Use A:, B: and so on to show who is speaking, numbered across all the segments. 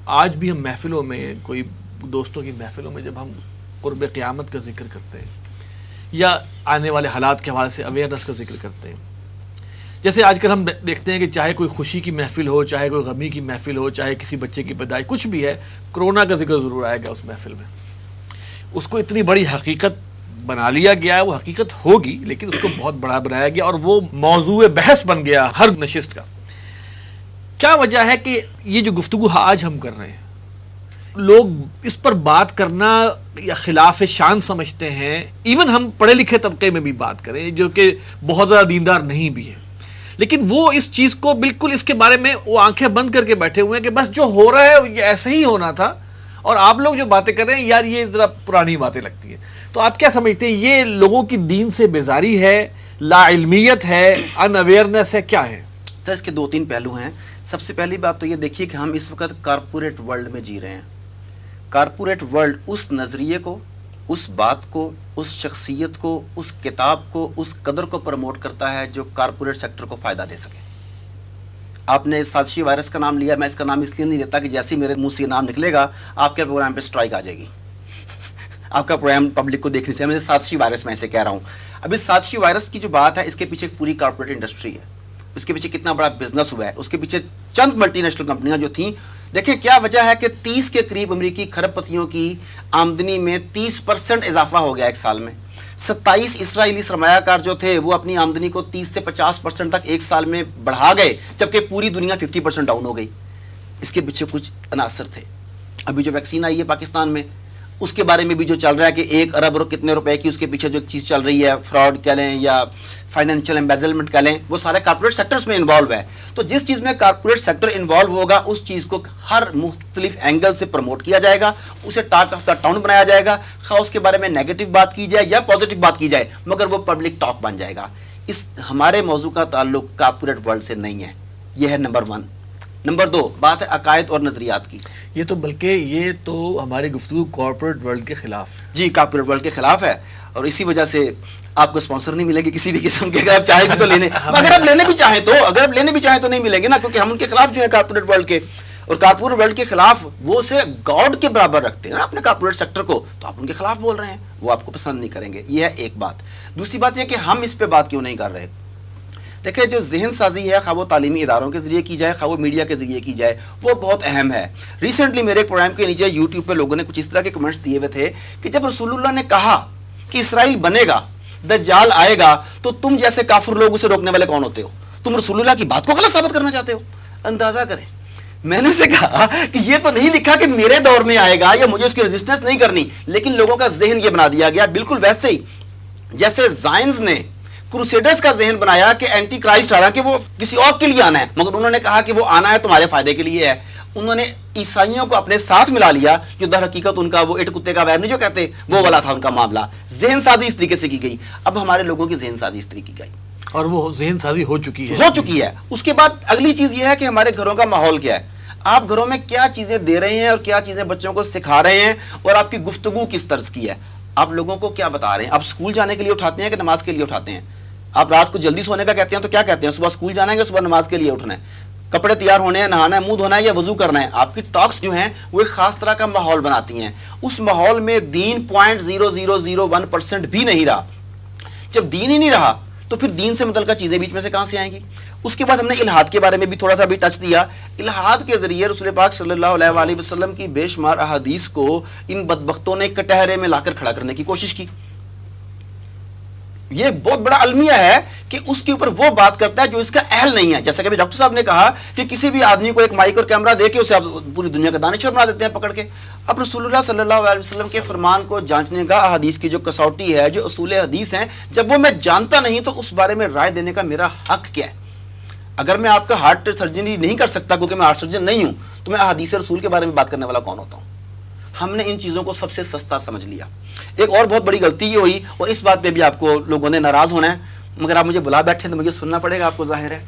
A: آج بھی ہم محفلوں میں، کوئی دوستوں کی محفلوں میں جب ہم قرب قیامت کا ذکر کرتے ہیں یا آنے والے حالات کے حوالے سے اویئرنیس کا ذکر کرتے ہیں، جیسے آج کل ہم دیکھتے ہیں کہ چاہے کوئی خوشی کی محفل ہو، چاہے کوئی غمی کی محفل ہو، چاہے کسی بچے کی پیدائش، کچھ بھی ہے، کرونا کا ذکر ضرور آئے گا اس محفل میں. اس کو اتنی بڑی حقیقت بنا لیا گیا ہے، وہ حقیقت ہوگی لیکن اس کو بہت بڑا بنایا گیا اور وہ موضوع بحث بن گیا ہر نشست کا. کیا وجہ ہے کہ یہ جو گفتگو آج ہم کر رہے ہیں، لوگ اس پر بات کرنا یا خلاف شان سمجھتے ہیں؟ ایون ہم پڑھے لکھے طبقے میں بھی بات کریں جو کہ بہت زیادہ دیندار نہیں بھی ہیں، لیکن وہ اس چیز کو بالکل اس کے بارے میں وہ آنکھیں بند کر کے بیٹھے ہوئے ہیں کہ بس جو ہو رہا ہے یہ ایسے ہی ہونا تھا، اور آپ لوگ جو باتیں کر رہے ہیں یار یہ ذرا پرانی باتیں لگتی ہیں. تو آپ کیا سمجھتے ہیں، یہ لوگوں کی دین سے بیزاری ہے، لا علمیت ہے، ان اویئرنیس ہے، کیا ہے؟
B: تو اس کے دو تین پہلو ہیں. سب سے پہلی بات تو یہ دیکھیے کہ ہم اس وقت کارپوریٹ ورلڈ میں جی رہے ہیں. کارپوریٹ ورلڈ اس نظریے کو، اس بات کو، اس شخصیت کو، اس کتاب کو، اس قدر کو پروموٹ کرتا ہے جو کارپوریٹ سیکٹر کو فائدہ دے سکے. آپ نے سازشی وائرس کا نام لیا، میں اس کا نام اس لیے نہیں لیتا کہ جیسے میرے منہ سے یہ نام نکلے گا آپ کے پروگرام پہ اسٹرائک آ جائے گی. آپ کا پروگرام پبلک کو دیکھنے سے، میں سازشی وائرس میں ایسے کہہ رہا ہوں. اب اس سازشی وائرس کی جو بات ہے اس کے پیچھے پوری کارپوریٹ انڈسٹری ہے، اس کے پیچھے کتنا بڑا بزنس ہوا ہے، اس کے پیچھے چند ملٹی نیشنل کمپنیاں جو تھیں. دیکھیں کیا وجہ ہے کہ 30 کے قریب امریکی کھرب پتیوں کی آمدنی میں 30% اضافہ ہو گیا ایک سال میں. 27 اسرائیلی سرمایہ کار جو تھے وہ اپنی آمدنی کو 30 سے 50% تک ایک سال میں بڑھا گئے، جبکہ پوری دنیا 50% ڈاؤن ہو گئی. اس کے پیچھے کچھ عناصر تھے. ابھی جو ویکسین آئی ہے پاکستان میں، اس کے بارے میں بھی جو چل رہا ہے کہ 1 ارب اور کتنے روپے کی اس کے پیچھے جو چیز چل رہی ہے، فراڈ کہہ لیں یا فائنینشیل ایمبیزلمنٹ کہہ لیں، وہ سارے کارپوریٹ سیکٹرز میں انوالو ہے. تو جس چیز میں کارپوریٹ سیکٹر انوالو ہوگا اس چیز کو ہر مختلف اینگل سے پروموٹ کیا جائے گا، اسے ٹاک آف دا ٹاؤن بنایا جائے گا، خواہ اس کے بارے میں نیگیٹو بات کی جائے یا پازیٹیو بات کی جائے، مگر وہ پبلک ٹاک بن جائے گا. اس ہمارے موضوع کا تعلق کارپوریٹ ورلڈ سے نہیں ہے. یہ ہے نمبر 1. نمبر 2 بات ہے عقائد اور نظریات کی.
A: یہ تو بلکہ یہ تو ہماری گفتگو کارپوریٹ ورلڈ کے خلاف ہے.
B: جی کارپوریٹ ورلڈ کے خلاف ہے، اور اسی وجہ سے آپ کو اسپانسر نہیں ملے گی کسی بھی قسم کے. اگر آپ چاہیں بھی تو لینے، اگر آپ لینے بھی چاہیں تو نہیں ملیں گے نا، کیونکہ ہم ان کے خلاف جو ہے کارپوریٹ ورلڈ کے. اور کارپوریٹ ورلڈ کے خلاف وہ اسے گاڈ کے برابر رکھتے ہیں نا اپنے کارپوریٹ سیکٹر کو، تو آپ ان کے خلاف بول رہے ہیں، وہ آپ کو پسند نہیں کریں گے. یہ ہے ایک بات. دوسری بات یہ کہ ہم اس پہ بات کیوں نہیں کر رہے. دیکھیں جو ذہن سازی ہے، خواہ وہ تعلیمی اداروں کے ذریعے کی جائے، خواہ وہ میڈیا کے ذریعے کی جائے، وہ بہت اہم ہے. ریسنٹلی میرے پروگرام کے نیچے یوٹیوب پہ لوگوں نے کچھ اس طرح کے کمنٹس دیے ہوئے تھے کہ جب رسول اللہ نے کہا کہ اسرائیل بنے گا، دجال آئے گا، تو تم جیسے کافر لوگ اسے روکنے والے کون ہوتے ہو؟ تم رسول اللہ کی بات کو غلط ثابت کرنا چاہتے ہو. اندازہ کریں، میں نے اسے کہا کہ یہ تو نہیں لکھا کہ میرے دور میں آئے گا یا مجھے اس کی ریزسٹنس نہیں کرنی، لیکن لوگوں کا ذہن یہ بنا دیا گیا بالکل ویسے ہی جیسے زائنز نے کروسیڈرز کا ذہن بنایا کہ اینٹی کرائسٹ آ رہا، کہ وہ کسی اور کے لیے آنا ہے، مگر انہوں نے کہا کہ وہ آنا ہے تمہارے فائدے کے لیے ہے. انہوں نے عیسائیوں کو اپنے ساتھ ملا لیا، جو در حقیقت ان کا وہ اٹ کتے کا ویر نہیں جو کہتے، وہ والا تھا ان کا معاملہ. ذہن سازی اس طریقے سے کی گئی. اب ہمارے لوگوں کی ذہن سازی اس طریقے کی گئی،
A: اور وہ ذہن سازی ہو چکی ہے.
B: اس کے بعد اگلی چیز یہ ہے کہ ہمارے گھروں کا ماحول کیا ہے. آپ گھروں میں کیا چیزیں دے رہے ہیں اور کیا چیزیں بچوں کو سکھا رہے ہیں، اور آپ کی گفتگو کس طرز کی ہے. آپ لوگوں کو کیا بتا رہے ہیں. آپ اسکول جانے کے لیے اٹھاتے ہیں کہ نماز کے لیے اٹھاتے ہیں؟ آپ رات کو جلدی سونے کا کہتے ہیں تو کیا کہتے ہیں؟ صبح اسکول جانا ہے یا صبح نماز کے لیے اٹھنا ہے؟ کپڑے تیار ہونے ہیں، نہانا ہے، منہ دھونا ہے یا وضو کرنا ہے؟ آپ کی ٹاکس جو ہیں وہ ایک خاص طرح کا ماحول بناتی ہیں. اس ماحول میں دین 0.0001% بھی نہیں رہا. جب دین ہی نہیں رہا تو پھر دین سے متعلقہ چیزیں بیچ میں سے کہاں سے آئیں گی؟ اس کے بعد ہم نے الہاد کے بارے میں بھی تھوڑا سا بھی ٹچ دیا. الہاد کے ذریعے رسول پاک صلی اللہ علیہ وآلہ وسلم کی بے شمار احادیث کو ان بدبختوں نے کٹہرے میں لا کر کھڑا کرنے کی کوشش کی. یہ بہت بڑا المیہ ہے کہ اس کے اوپر وہ بات کرتا ہے جو اس کا اہل نہیں ہے. جیسا کہ ڈاکٹر صاحب نے کہا کہ کسی بھی آدمی کو ایک مائک اور کیمرہ دے کے اسے آپ پوری دنیا کا دانشور بنا دیتے ہیں پکڑ کے. اب رسول اللہ صلی اللہ علیہ وسلم کے فرمان کو جانچنے کا احادیث کی جو کسوٹی ہے، جو اصول حدیث ہیں، جب وہ میں جانتا نہیں تو اس بارے میں رائے دینے کا میرا حق کیا ہے؟ اگر میں آپ کا ہارٹ سرجری نہیں کر سکتا کیونکہ میں ہارٹ سرجن نہیں ہوں، تو میں احادیث رسول کے بارے میں بات کرنے والا کون ہوتا ہوں؟ ہم نے ان چیزوں کو سب سے سستا سمجھ لیا. ایک اور بہت بڑی غلطی یہ ہوئی، اور اس بات پہ بھی آپ کو لوگوں نے ناراض ہونا ہے، مگر آپ مجھے بلا بیٹھے تو مجھے سننا پڑے گا، آپ کو ظاہر ہے.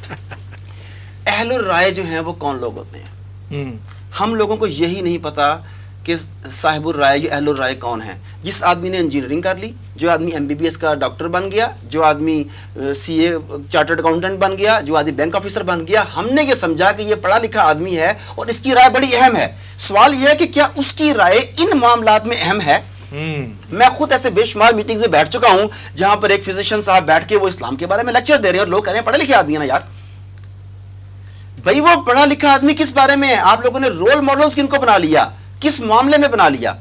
B: اہل الرائے جو ہیں وہ کون لوگ ہوتے ہیں؟ ہم لوگوں کو یہی نہیں پتا کہ صاحب الرائے یا اہل الرائے کون ہیں. جس آدمی نے انجینئرنگ کر لی، جو آدمی MBBS کا ڈاکٹر بن گیا، جو آدمی CA چارٹرڈ اکاؤنٹنٹ بن گیا، جو آدمی بینک آفیسر بن گیا، ہم نے یہ سمجھا کہ یہ پڑھا لکھا آدمی ہے اور اس کی رائے بڑی اہم ہے. سوال یہ ہے کہ کیا اس کی رائے ان معاملات میں اہم ہے؟ میں خود ایسے بے شمار میٹنگز میں بیٹھ چکا ہوں جہاں پر ایک فزیشین صاحب بیٹھ کے وہ اسلام کے بارے میں لیکچر دے رہے ہیں اور لوگ کہہ رہے ہیں پڑھے لکھے آدمی ہیں نا یار. بھائی وہ پڑھا لکھا آدمی کس بارے میں ہے؟ آپ لوگوں نے رول ماڈلز کن کو بنا لیا, کس معاملے میں بنا لیا؟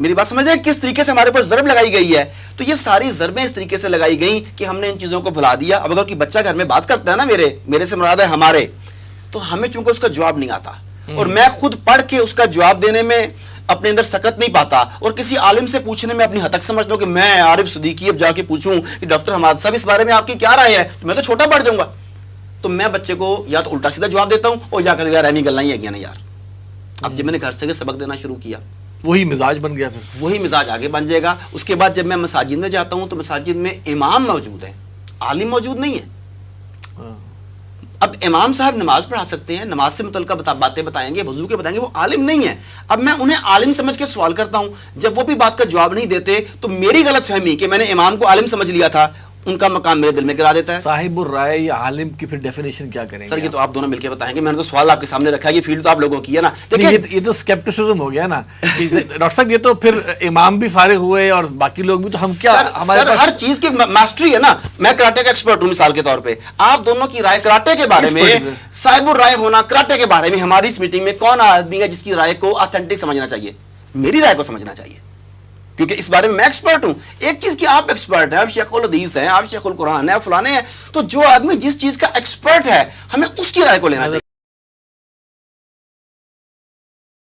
B: میری بات سمجھ رہے ہیں کس طریقے سے ہمارے پر ضرب لگائی گئی ہے. تو یہ ساری ضربیں اس طریقے سے لگائی گئیں کہ ہم نے ان چیزوں کو بھلا دیا. اب اگر کوئی بچہ گھر میں بات کرتا ہے نا میرے سے مراد ہے ہمارے, تو ہمیں چونکہ اس کا جواب نہیں آتا, اور میں خود پڑھ کے اس کا جواب دینے میں اپنے اندر سکت نہیں پاتا, اور کسی عالم سے پوچھنے میں اپنی حد تک سمجھتا ہوں کہ میں عارف صدیقی اب جا کے پوچھوں کہ ڈاکٹر حماد صاحب اس بارے میں آپ کی کیا رائے ہے, تو میں تو چھوٹا پڑ جاؤں گا. تو میں بچے کو یا تو الٹا سیدھا جواب دیتا ہوں اور یا کہ یار ایمی گلیں ہی ہے نا یار. اب جب میں نے گھر سے سبق دینا شروع کیا,
A: وہی مزاج بن گیا, پھر
B: وہی مزاج آگے بن جائے گا. اس کے بعد جب میں مساجد میں جاتا ہوں تو مساجد میں امام موجود ہے, عالم موجود نہیں ہے. اب امام صاحب نماز پڑھا سکتے ہیں, نماز سے متعلقہ باتیں بتائیں گے, وضو کے بتائیں گے, وہ عالم نہیں ہے. اب میں انہیں عالم سمجھ کے سوال کرتا ہوں, جب وہ بھی بات کا جواب نہیں دیتے تو میری غلط فہمی کہ میں نے امام کو عالم سمجھ لیا تھا, ان کا مقام میرے دل میں گرا دیتا ہے.
A: صاحب الرائے یا عالم کی پھر ڈیفینیشن کیا کریں گے
B: سر؟ یہ تو آپ دونوں مل کے بتائیں گے, میں نے تو سوال آپ کے سامنے رکھا ہے, یہ فیلڈ تو آپ لوگوں کی ہے نا.
A: یہ تو سکیپٹسزم ہو گیا نا ڈاکٹر صاحب. یہ تو پھر امام بھی فارغ ہوئے اور باقی لوگ بھی, تو ہم کیا, ہمارے پاس
B: ہر چیز کی ماسٹری ہے نا. میں کراٹے کا ایکسپرٹ ہوں مثال کے طور پہ, آپ دونوں کی رائے کراٹے کے بارے میں, صاحب الرائے ہونا کراٹے کے بارے میں, ہماری اس میٹنگ میں کون آدمی ہے جس کی رائے کو آتھینٹک سمجھنا چاہیے؟ میری رائے کو سمجھنا چاہیے, کیونکہ اس بارے میں میں ایکسپرٹ ہوں. ایک چیز کی آپ ایکسپرٹ ہیں, آپ شیخ الحدیث ہیں, آپ شیخ القرآن ہیں, فلانے ہیں, تو جو آدمی جس چیز کا ایکسپرٹ ہے ہمیں اس کی رائے کو لینا چاہیے.